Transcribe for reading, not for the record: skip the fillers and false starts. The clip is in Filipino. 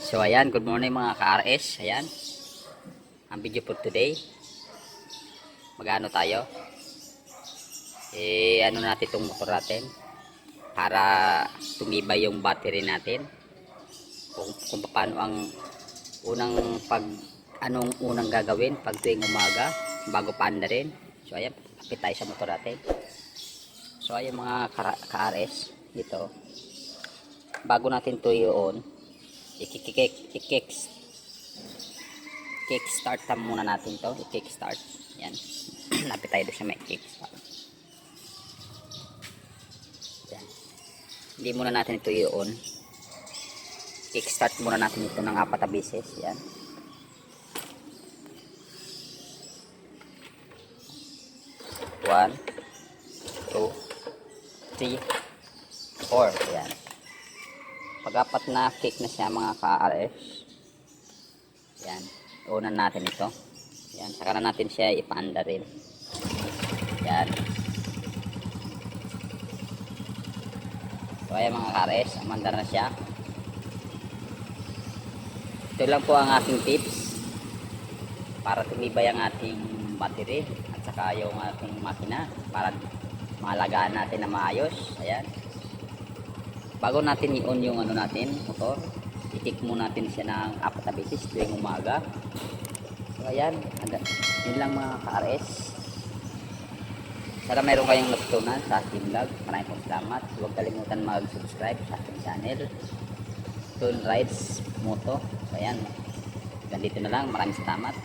So ayan, good morning mga ka-RS. Ayan, ang video for today. Magano tayo? Ano natin itong motor natin para tumibay yung battery natin. Kung paano ang anong unang gagawin pag tuwing umaga bago paanda rin. So ayan, kapit tayo sa motor natin. So ayan mga ka-RS, dito. Bago natin ito i-on, i-kickstart muna natin to. I-kickstart. Yan. Lapit tayo doon sa may kickstart. Yan. Hindi muna natin ito i-on. Kickstart muna natin ito ng 4 na beses. Yan. One, two, three, four. Yan. Pag-apat na kick na siya mga ka-RS, yan, unan natin ito. Yan, saka na natin siya ipaanda rin. Yan. So ayan mga ka-RS, amandar na siya. Ito lang po ang aking tips para tumibay ang ating battery at saka yung ating makina para maalagaan natin na maayos. Ayan. Bago natin i-on yung motor, i-kick muna natin siya ng 4 na beses tuwing umaga. So ayan, yun lang mga ka-RS. Sana mayroon kayong natutunan sa aking vlog. Maraming pong salamat. Huwag kalimutan mag-subscribe sa aking channel, Toon Rides Moto. So ayan, ganito na lang. Maraming salamat.